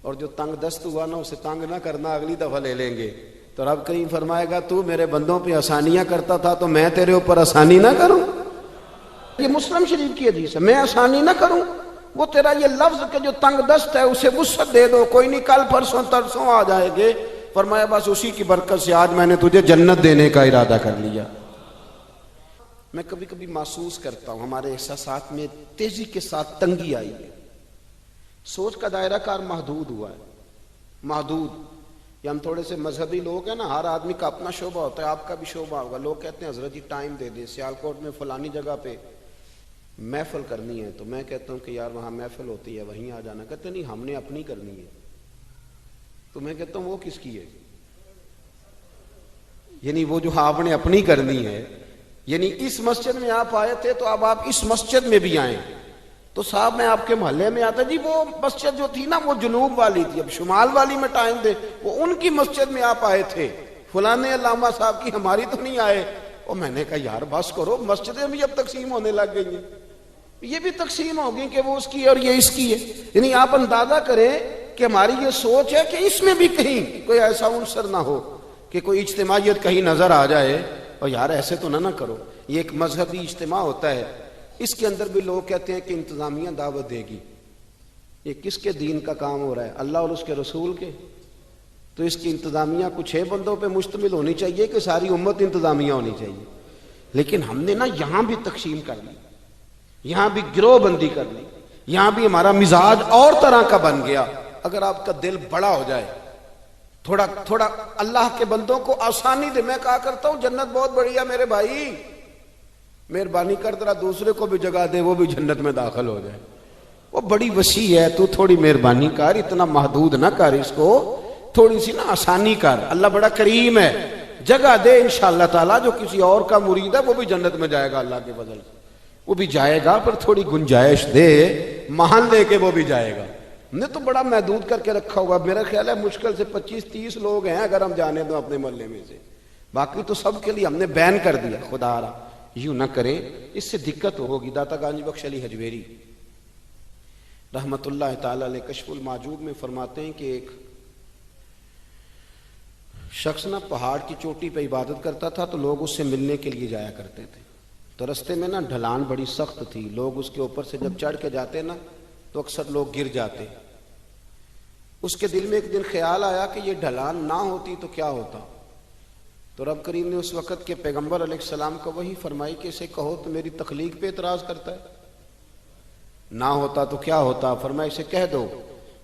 اور جو تنگ دست ہوا نا اسے تنگ نہ کرنا، اگلی دفعہ لے لیں گے۔ تو رب کریم فرمائے گا تو میرے بندوں پہ آسانیاں کرتا تھا تو میں تیرے اوپر آسانی نہ کروں؟ یہ مسلم شریف کی حدیث ہے، میں آسانی نہ کروں؟ وہ تیرا یہ لفظ کہ جو تنگ دست ہے اسے وسعت دے دو، کوئی نہیں کل پرسوں ترسوں آ جائے گے، فرمایا بس اسی کی برکت سے آج میں نے تجھے جنت دینے کا ارادہ کر لیا۔ میں کبھی کبھی محسوس کرتا ہوں ہمارے احساسات میں تیزی کے ساتھ تنگی آئی ہے، سوچ کا دائرہ کار محدود ہوا ہے، محدود۔ یہ ہم تھوڑے سے مذہبی لوگ ہیں نا، ہر آدمی کا اپنا شعبہ ہوتا ہے، آپ کا بھی شعبہ ہوگا، لوگ کہتے ہیں حضرت جی ٹائم دے دیں، سیالکوٹ میں فلانی جگہ پہ محفل کرنی ہے، تو میں کہتا ہوں کہ یار وہاں محفل ہوتی ہے وہیں آ جانا، کہتے نہیں ہم نے اپنی کرنی ہے، تو میں کہتا ہوں وہ کس کی ہے؟ یعنی وہ جو آپ نے اپنی کرنی ہے، یعنی اس مسجد میں آپ آئے تھے تو اب آپ اس مسجد میں بھی آئیں، تو صاحب میں آپ کے محلے میں آتا جی وہ مسجد جو تھی نا وہ جنوب والی تھی، اب شمال والی میں ٹائم دے، وہ ان کی مسجد میں آپ آئے تھے، فلانے علامہ صاحب کی، ہماری تو نہیں آئے۔ اور میں نے کہا یار بس کرو، مسجدیں بھی اب تقسیم ہونے لگ گئی ہیں، یہ بھی تقسیم ہوگی کہ وہ اس کی ہے اور یہ اس کی ہے، یعنی آپ اندازہ کریں کہ ہماری یہ سوچ ہے کہ اس میں بھی کہیں کوئی ایسا عنصر نہ ہو کہ کوئی اجتماعیت کہیں نظر آ جائے، اور یار ایسے تو نہ کرو۔ یہ ایک مذہبی اجتماع ہوتا ہے، اس کے اندر بھی لوگ کہتے ہیں کہ انتظامیہ دعوت دے گی، یہ کس کے دین کا کام ہو رہا ہے؟ اللہ اور اس کے رسول کے؟ تو اس کی انتظامیہ کچھ 6 بندوں پہ مشتمل ہونی چاہیے کہ ساری امت انتظامیہ ہونی چاہیے؟ لیکن ہم نے نا یہاں بھی تقسیم کر لی، یہاں بھی گروہ بندی کر لی، یہاں بھی ہمارا مزاج اور طرح کا بن گیا۔ اگر آپ کا دل بڑا ہو جائے، تھوڑا اللہ کے بندوں کو آسانی دے، میں کہا کرتا ہوں جنت بہت بڑی ہے میرے بھائی، مہربانی کر ذرا دوسرے کو بھی جگہ دے وہ بھی جنت میں داخل ہو جائے، وہ بڑی وسیع ہے، تو تھوڑی مہربانی کر، اتنا محدود نہ کر، اس کو تھوڑی سی نا آسانی کر، اللہ بڑا کریم ہے، جگہ دے انشاءاللہ تعالی، جو کسی اور کا مرید ہے وہ بھی جنت میں جائے گا اللہ کے فضل سے، وہ بھی جائے گا، پر تھوڑی گنجائش دے، محل دے کے وہ بھی جائے گا۔ ہم نے تو بڑا محدود کر کے رکھا ہوا، میرا خیال ہے مشکل سے 25-30 لوگ ہیں اگر ہم جانے دوں اپنے محلے میں سے، باقی تو سب کے لیے ہم نے بین کر دیا۔ خدا را یوں نہ کریں، اس سے دقت ہوگی۔ داتا گانجی بخش علی حجویری رحمت اللہ تعالی علیہ کشف المعجوب میں فرماتے ہیں کہ ایک شخص نا پہاڑ کی چوٹی پہ عبادت کرتا تھا تو لوگ اس سے ملنے کے لیے جایا کرتے تھے، تو رستے میں نا ڈھلان بڑی سخت تھی، لوگ اس کے اوپر سے جب چڑھ کے جاتے نا تو اکثر لوگ گر جاتے۔ اس کے دل میں ایک دن خیال آیا کہ یہ ڈھلان نہ ہوتی تو کیا ہوتا، تو رب کریم نے اس وقت کے پیغمبر علیہ السلام کو وہی فرمائی کہ اسے کہو تو میری تخلیق پہ اعتراض کرتا ہے، نہ ہوتا تو کیا ہوتا؟ فرمایا اسے کہہ دو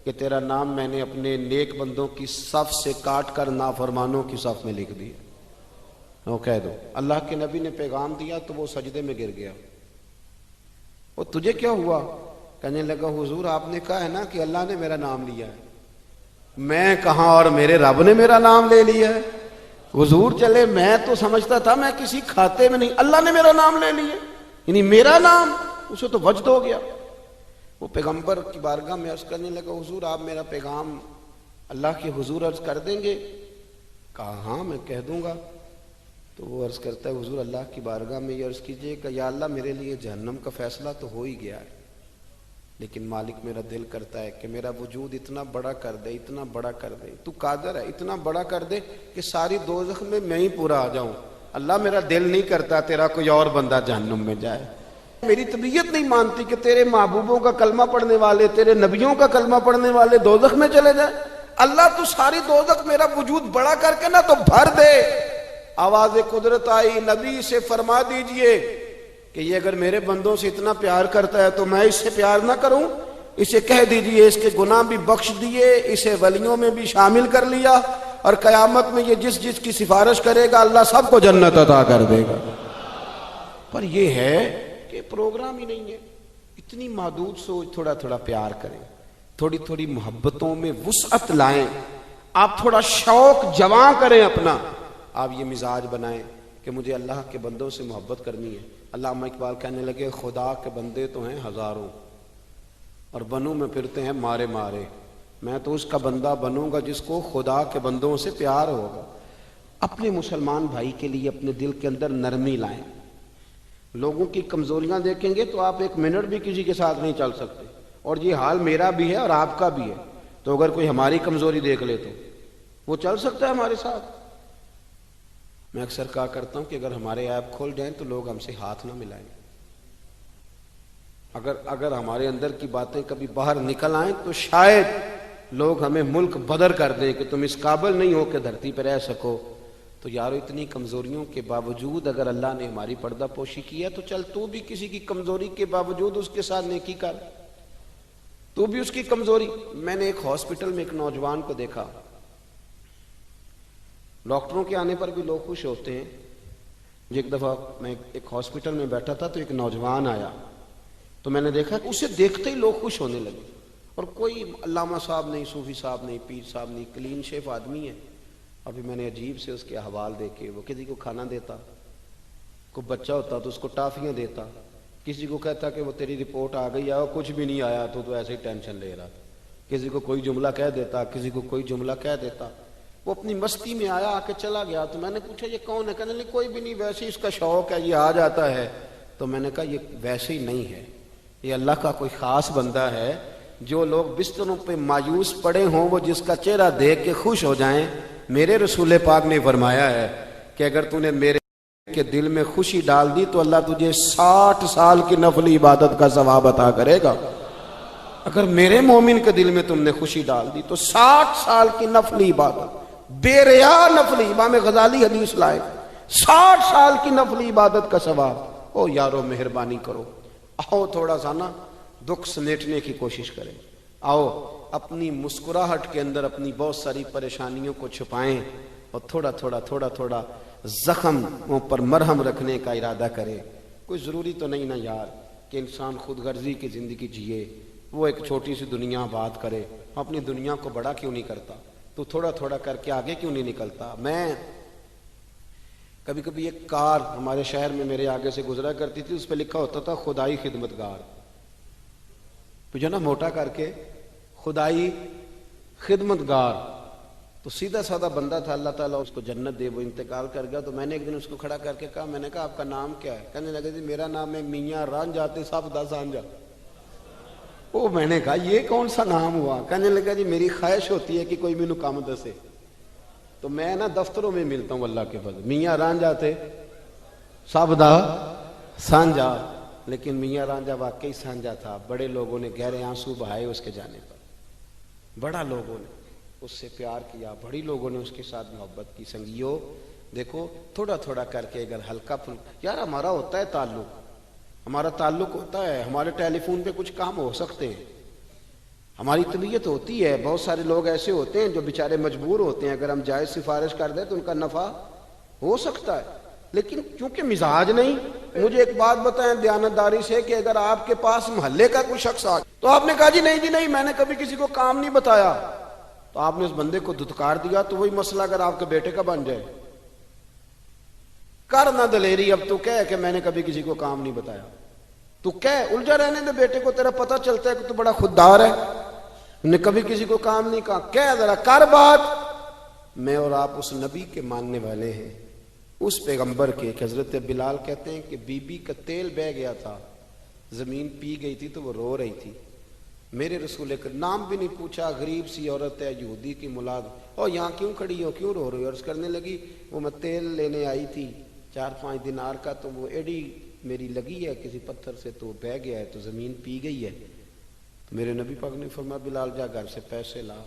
کہ تیرا نام میں نے اپنے نیک بندوں کی صف سے کاٹ کر نافرمانوں کی صف میں لکھ دیا، وہ کہہ دو۔ اللہ کے نبی نے پیغام دیا تو وہ سجدے میں گر گیا۔ وہ تجھے کیا ہوا؟ کہنے لگا حضور آپ نے کہا ہے نا کہ اللہ نے میرا نام لیا ہے، میں کہاں اور میرے رب نے میرا نام لے لیا ہے؟ حضور چلے میں تو سمجھتا تھا میں کسی کھاتے میں نہیں، اللہ نے میرا نام لے لیا، یعنی میرا نام، اسے تو وجد ہو گیا۔ وہ پیغمبر کی بارگاہ میں عرض کرنے لگا حضور آپ میرا پیغام اللہ کے حضور عرض کر دیں گے؟ کہا ہاں میں کہہ دوں گا۔ تو وہ عرض کرتا ہے حضور اللہ کی بارگاہ میں یہ عرض کیجئے کہ یا اللہ میرے لیے جہنم کا فیصلہ تو ہو ہی گیا ہے، لیکن مالک میرا دل کرتا ہے کہ میرا وجود اتنا بڑا کر دے، اتنا بڑا کر دے، تو قادر ہے اتنا بڑا کر دے کہ ساری دوزخ میں ہی پورا آ جاؤں، اللہ میرا دل نہیں کرتا تیرا کوئی اور بندہ جہنم میں جائے، میری طبیعت نہیں مانتی کہ تیرے محبوبوں کا کلمہ پڑھنے والے، تیرے نبیوں کا کلمہ پڑھنے والے دوزخ میں چلے جائیں، اللہ تو ساری دوزخ میرا وجود بڑا کر کے نا تو بھر دے۔ آواز قدرت آئی، نبی سے فرما دیجئے کہ یہ اگر میرے بندوں سے اتنا پیار کرتا ہے تو میں اس سے پیار نہ کروں؟ اسے کہہ دیجئے اس کے گناہ بھی بخش دیے، اسے ولیوں میں بھی شامل کر لیا، اور قیامت میں یہ جس جس کی سفارش کرے گا اللہ سب کو جنت عطا کر دے گا۔ پر یہ ہے کہ پروگرام ہی نہیں ہے۔ اتنی محدود سوچ، تھوڑا تھوڑا پیار کریں، تھوڑی تھوڑی محبتوں میں وسعت لائیں، آپ تھوڑا شوق جواں کریں اپنا، آپ یہ مزاج بنائیں کہ مجھے اللہ کے بندوں سے محبت کرنی ہے۔ علامہ اقبال کہنے لگے خدا کے بندے تو ہیں ہزاروں اور بنوں میں پھرتے ہیں مارے مارے، میں تو اس کا بندہ بنوں گا جس کو خدا کے بندوں سے پیار ہوگا۔ اپنے مسلمان بھائی کے لیے اپنے دل کے اندر نرمی لائیں۔ لوگوں کی کمزوریاں دیکھیں گے تو آپ ایک منٹ بھی کسی کے ساتھ نہیں چل سکتے، اور یہ حال میرا بھی ہے اور آپ کا بھی ہے۔ تو اگر کوئی ہماری کمزوری دیکھ لے تو وہ چل سکتا ہے ہمارے ساتھ؟ میں اکثر کہا کرتا ہوں کہ اگر ہمارے عیب کھول جائیں تو لوگ ہم سے ہاتھ نہ ملائیں۔ اگر ہمارے اندر کی باتیں کبھی باہر نکل آئیں تو شاید لوگ ہمیں ملک بدر کر دیں کہ تم اس قابل نہیں ہو کہ دھرتی پہ رہ سکو۔ تو یارو اتنی کمزوریوں کے باوجود اگر اللہ نے ہماری پردہ پوشی کی ہے تو چل تو بھی کسی کی کمزوری کے باوجود اس کے ساتھ نیکی کر، تو بھی اس کی کمزوری۔ میں نے ایک ہاسپٹل میں ایک نوجوان کو دیکھا، ڈاکٹروں کے آنے پر بھی لوگ خوش ہوتے ہیں۔ ایک دفعہ میں ایک ہاسپٹل میں بیٹھا تھا تو ایک نوجوان آیا، تو میں نے دیکھا کہ اسے دیکھتے ہی لوگ خوش ہونے لگے، اور کوئی علامہ صاحب نہیں، صوفی صاحب نہیں، پیر صاحب نہیں، کلین شیف آدمی ہے۔ ابھی میں نے عجیب سے اس کے احوال دیکھے، وہ کسی کو کھانا دیتا، کوئی بچہ ہوتا تو اس کو ٹافیاں دیتا، کسی کو کہتا کہ وہ تیری رپورٹ آ گئی ہے اور کچھ بھی نہیں آیا تو ایسے ہی ٹینشن لے رہا تھا، کسی کو کوئی جملہ کہہ دیتا، کسی کو کوئی جملہ کہہ دیتا۔ وہ اپنی مستی میں آیا، آ کے چلا گیا۔ تو میں نے پوچھا یہ کون ہے؟ کہنے لگے کوئی بھی نہیں، ویسے ہی اس کا شوق ہے، یہ آ جاتا ہے۔ تو میں نے کہا یہ ویسے ہی نہیں ہے، یہ اللہ کا کوئی خاص بندہ ہے۔ جو لوگ بستروں پہ مایوس پڑے ہوں وہ جس کا چہرہ دیکھ کے خوش ہو جائیں۔ میرے رسول پاک نے فرمایا ہے کہ اگر تو نے میرے کے دل میں خوشی ڈال دی تو اللہ تجھے 60 سال کی نفلی عبادت کا ثواب عطا کرے گا۔ اگر میرے مومن کے دل میں تم نے خوشی ڈال دی تو 60 سال کی نفلی عبادت، بے ریا نفلی، امام غزالی حدیث لائے، 60 سال کی نفلی عبادت کا ثواب۔ او یارو مہربانی کرو، آؤ تھوڑا سا نا دکھ سمیٹنے کی کوشش کریں، آؤ اپنی مسکراہٹ کے اندر اپنی بہت ساری پریشانیوں کو چھپائیں، اور تھوڑا تھوڑا زخموں پر مرہم رکھنے کا ارادہ کریں۔ کوئی ضروری تو نہیں نا یار کہ انسان خود غرضی کی زندگی جیے، وہ ایک چھوٹی سی دنیا بات کرے، اپنی دنیا کو بڑا کیوں نہیں کرتا؟ تو تھوڑا تھوڑا کر کے آگے کیوں نہیں نکلتا؟ میں کبھی کبھی ایک کار ہمارے شہر میں میرے آگے سے گزرا کرتی تھی، اس پہ لکھا ہوتا تھا خدائی خدمتگار، تو جو نا موٹا کر کے خدائی خدمتگار، تو سیدھا سادہ بندہ تھا، اللہ تعالیٰ اس کو جنت دے، وہ انتقال کر گیا۔ تو میں نے ایک دن اس کو کھڑا کر کے کہا، میں نے کہا آپ کا نام کیا ہے؟ کہنے لگے جی میرا نام ہے میاں رانجھا تے سب دا سانجھا۔ وہ میں نے کہا یہ کون سا نام ہوا؟ کہنے لگا جی میری خواہش ہوتی ہے کہ کوئی مینوں کام دسے، تو میں نا دفتروں میں ملتا ہوں اللہ کے فضل، میاں رانجھا تے سب دا سانجھا۔ لیکن میاں رانجھا واقعی سانجھا تھا، بڑے لوگوں نے گہرے آنسو بہائے اس کے جانے پر، بڑا لوگوں نے اس سے پیار کیا، بڑی لوگوں نے اس کے ساتھ محبت کی۔ سنگیو دیکھو تھوڑا تھوڑا کر کے اگر ہلکا پھلکا، یار ہمارا ہوتا ہے تعلق، ہمارا تعلق ہوتا ہے، ہمارے ٹیلی فون پہ کچھ کام ہو سکتے ہیں، ہماری طبیعت ہوتی ہے۔ بہت سارے لوگ ایسے ہوتے ہیں جو بیچارے مجبور ہوتے ہیں، اگر ہم جائز سفارش کر دیں تو ان کا نفع ہو سکتا ہے، لیکن کیونکہ مزاج نہیں۔ مجھے ایک بات بتائیں دیانتداری سے کہ اگر آپ کے پاس محلے کا کوئی شخص آ تو آپ نے کہا جی نہیں میں نے کبھی کسی کو کام نہیں بتایا، تو آپ نے اس بندے کو دھتکار دیا، تو وہی مسئلہ اگر آپ کے بیٹے کا بن جائے، کر نہ دلیری، اب تو کہہ کہ میں نے کبھی کسی کو کام نہیں بتایا، تو کہہ الجھا رہنے دے بیٹے کو، تیرا پتہ چلتا ہے کہ تو بڑا خوددار ہے، نے کبھی کسی کو کام نہیں کہا، کہہ ذرا کر بات۔ میں اور آپ اس نبی کے ماننے والے ہیں، اس پیغمبر کے کہ حضرت بلال کہتے ہیں کہ بی بی کا تیل بہہ گیا تھا، زمین پی گئی تھی تو وہ رو رہی تھی، میرے رسول کا نام بھی نہیں پوچھا، غریب سی عورت ہے، یہودی کی مولاد، اور یہاں کیوں کھڑی ہو، کیوں رو رہی ہو؟ عرض کرنے لگی وہ میں تیل لینے آئی تھی 4-5 دینار کا، تو وہ ایڈی میری لگی ہے کسی پتھر سے تو بہہ گیا ہے، تو زمین پی گئی ہے۔ تو میرے نبی پاک نے فرمایا بلال جا گھر سے پیسے لا،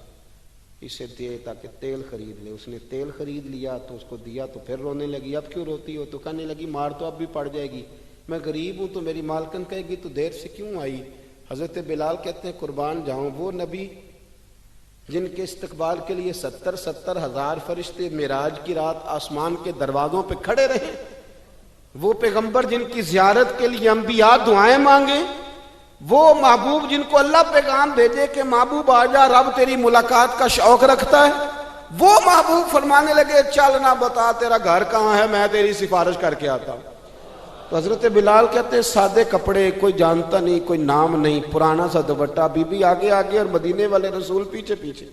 اسے دے تاکہ تیل خرید لے۔ اس نے تیل خرید لیا تو اس کو دیا، تو پھر رونے لگی، اب کیوں روتی ہو؟ تو کہنے لگی مار تو اب بھی پڑ جائے گی، میں غریب ہوں تو میری مالکن کہے گی تو دیر سے کیوں آئی؟ حضرت بلال کہتے ہیں قربان جاؤں وہ نبی جن کے استقبال کے لیے 70 ہزار فرشتے معراج کی رات آسمان کے دروازوں پہ کھڑے رہے، وہ پیغمبر جن کی زیارت کے لیے انبیاء دعائیں مانگے، وہ محبوب جن کو اللہ پیغام بھیجے کہ محبوب آ جا رب تیری ملاقات کا شوق رکھتا ہے، وہ محبوب فرمانے لگے چل نہ بتا تیرا گھر کہاں ہے میں تیری سفارش کر کے آتا ہوں۔ تو حضرت بلال کہتے ہیں سادے کپڑے، کوئی جانتا نہیں، کوئی نام نہیں، پرانا سا دوپٹہ، بی بی آگے آگے اور مدینے والے رسول پیچھے پیچھے،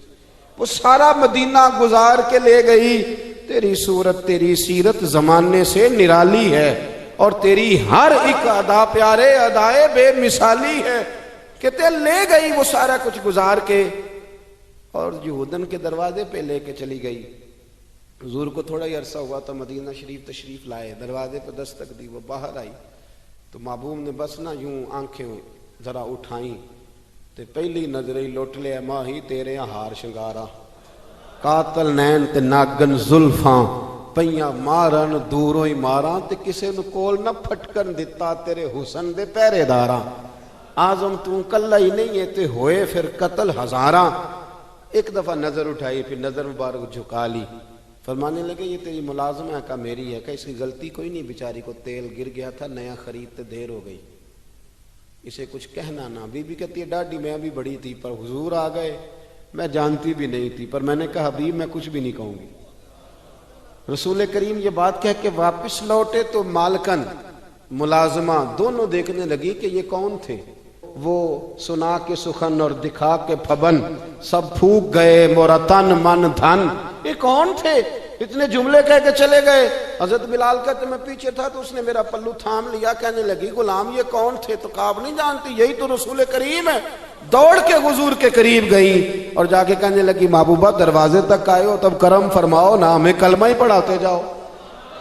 وہ سارا مدینہ گزار کے لے گئی۔ تیری صورت تیری سیرت زمانے سے نرالی ہے اور تیری ہر ایک ادا پیارے ادائے بے مثالی ہے۔ کہتے لے گئی وہ سارا کچھ گزار کے اور یہودن کے دروازے پہ لے کے چلی گئی۔ حضور کو تھوڑا ہی عرصہ ہوا تو مدینہ شریف تشریف لائے، دروازے پہ دستک دی، وہ باہر آئی تو محبوب نے بس نہ یوں آنکھیں ذرا اٹھائیں تے پہلی نظر ہی لٹ لیا ماہی تیرے ہار شنگارا، قاتل نین تے ناگن زلفاں پئیاں مارن دوروں ہی ماراں تے کسے نو کول نہ پھٹکن دتا تیرے حسن دے پہرے داراں، آزم تو کلہ ہی نہیں ہے تے ہوئے پھر قتل ہزاراں۔ ایک دفعہ نظر اٹھائی پھر نظر مبارک جھکا لی، فرمانے لگے یہ تیری ملازمہ ہے؟ کہا میری ہے۔ کہ اس کی غلطی کوئی نہیں، بیچاری کو تیل گر گیا تھا نیا خریدتے دیر ہو گئی، اسے کچھ کہنا نہ۔ بی بی کہتی ہے ڈاڈی میں بھی بڑی تھی پر حضور آ گئے، میں جانتی بھی نہیں تھی پر میں نے کہا حبیب میں کچھ بھی نہیں کہوں گی۔ رسول کریم یہ بات کہہ کے واپس لوٹے تو مالکن ملازمہ دونوں دیکھنے لگی کہ یہ کون تھے۔ وہ سنا کے سخن اور دکھا کے پھبن سب پھوک گئے مورا تن من دھن، یہ کون تھے؟ اتنے جملے کہہ کے چلے گئے۔ حضرت بلال کہتے میں پیچھے تھا تو اس نے میرا پلو تھام لیا، کہنے لگی غلام یہ کون تھے؟ تو کہا آپ نہیں جانتی یہی تو رسول کریم ہے۔ دوڑ کے حضور کے قریب گئی اور جا کے کہنے لگی محبوبہ دروازے تک آئے ہو تب کرم فرماؤ نا، ہمیں کلمہ ہی پڑھاتے جاؤ،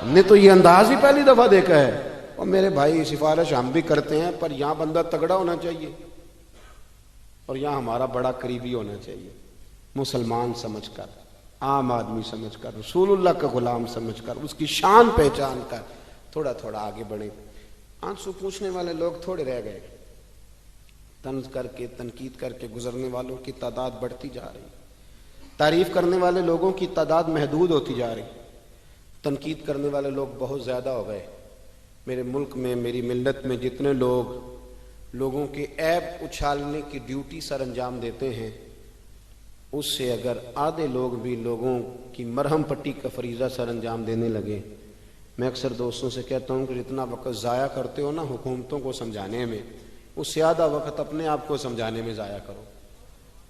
ہم نے تو یہ انداز ہی پہلی دفعہ دیکھا ہے۔ اور میرے بھائی سفارش ہم بھی کرتے ہیں پر یہاں بندہ تگڑا ہونا چاہیے اور یہاں ہمارا بڑا قریبی ہونا چاہیے، مسلمان سمجھ کر، عام آدمی سمجھ کر، رسول اللہ کا غلام سمجھ کر، اس کی شان پہچان کر تھوڑا تھوڑا آگے بڑھیں۔ آنسو پوچھنے والے لوگ تھوڑے رہ گئے، طنز کر کے تنقید کر کے گزرنے والوں کی تعداد بڑھتی جا رہی، تعریف کرنے والے لوگوں کی تعداد محدود ہوتی جا رہی، تنقید کرنے والے لوگ بہت زیادہ ہو گئے۔ میرے ملک میں میری ملت میں جتنے لوگوں کے عیب اچھالنے کی ڈیوٹی سر انجام دیتے ہیں، اس سے اگر آدھے لوگ بھی لوگوں کی مرہم پٹی کا فریضہ سر انجام دینے لگے، میں اکثر دوستوں سے کہتا ہوں کہ جتنا وقت ضائع کرتے ہو نا حکومتوں کو سمجھانے میں، اس سے آدھا وقت اپنے آپ کو سمجھانے میں ضائع کرو،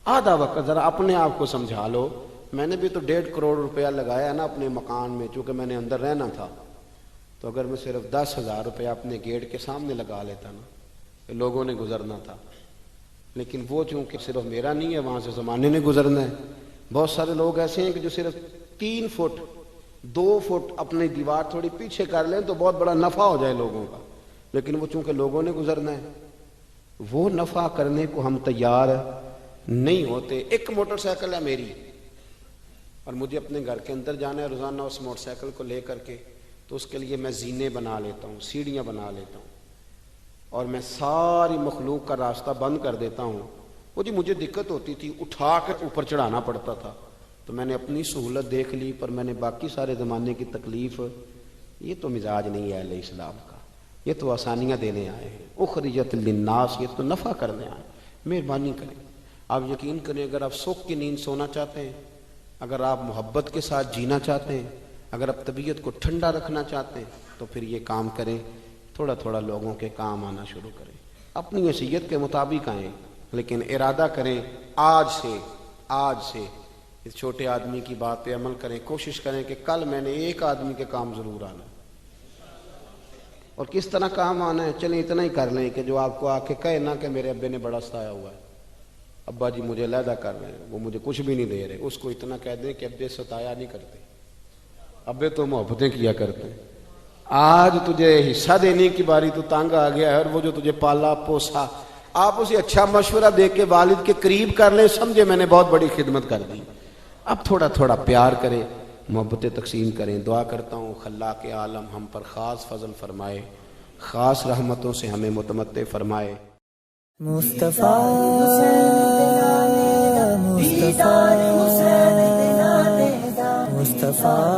آدھا وقت ذرا اپنے آپ کو سمجھا لو۔ میں نے بھی تو 1.5 کروڑ روپیہ لگایا نا اپنے مکان میں، چونکہ میں نے اندر رہنا تھا، تو اگر میں صرف 10,000 روپیہ اپنے گیٹ کے سامنے لگا لیتا نا کہ لوگوں نے گزرنا تھا، لیکن وہ چونکہ صرف میرا نہیں ہے، وہاں سے زمانے نے گزرنا ہے۔ بہت سارے لوگ ایسے ہیں کہ جو صرف 3 فٹ 2 فٹ اپنی دیوار تھوڑی پیچھے کر لیں تو بہت بڑا نفع ہو جائے لوگوں کا، لیکن وہ چونکہ لوگوں نے گزرنا ہے وہ نفع کرنے کو ہم تیار نہیں ہوتے۔ ایک موٹر سائیکل ہے میری اور مجھے اپنے گھر کے اندر جانا ہے روزانہ اس موٹر سائیکل کو لے کر کے، تو اس کے لیے میں زینے بنا لیتا ہوں، سیڑھیاں بنا لیتا ہوں اور میں ساری مخلوق کا راستہ بند کر دیتا ہوں۔ وہ جی مجھے دقت ہوتی تھی، اٹھا کر اوپر چڑھانا پڑتا تھا، تو میں نے اپنی سہولت دیکھ لی پر میں نے باقی سارے زمانے کی تکلیف، یہ تو مزاج نہیں ہے اہل اسلام کا، یہ تو آسانیاں دینے آئے ہیں، اخرجت للناس، یہ تو نفع کرنے آئے ہیں۔ مہربانی کریں، آپ یقین کریں اگر آپ سکھ کی نیند سونا چاہتے ہیں، اگر آپ محبت کے ساتھ جینا چاہتے ہیں، اگر آپ طبیعت کو ٹھنڈا رکھنا چاہتے ہیں تو پھر یہ کام کریں، تھوڑا تھوڑا لوگوں کے کام آنا شروع کریں، اپنی حیثیت کے مطابق آئیں، لیکن ارادہ کریں آج سے اس چھوٹے آدمی کی بات پہ عمل کریں، کوشش کریں کہ کل میں نے ایک آدمی کے کام ضرور آنا ہے۔ اور کس طرح کام آنا ہے؟ چلیں اتنا ہی کر لیں کہ جو آپ کو آ کے کہے نا کہ میرے ابے نے بڑا ستایا ہوا ہے، ابا جی مجھے علیحدہ کر رہے ہیں، وہ مجھے کچھ بھی نہیں دے رہے، اس کو اتنا کہہ دیں کہ ابے ستایا نہیں کرتے، ابے تو محبتیں کیا کرتے ہیں۔ آج تجھے حصہ دینے کی باری تو تنگ آ گیا ہے، اور وہ جو تجھے پالا پوسا، آپ اسے اچھا مشورہ دے کے والد کے قریب کر لیں، سمجھے میں نے بہت بڑی خدمت کر دی۔ اب تھوڑا تھوڑا پیار کریں، محبتیں تقسیم کریں۔ دعا کرتا ہوں خلاق عالم ہم پر خاص فضل فرمائے، خاص رحمتوں سے ہمیں متمتع فرمائے۔ مصطفیٰ مصطفیٰ مصطفیٰ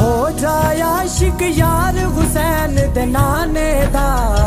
ہو جایا عاشق یار حسین دے نانے دا،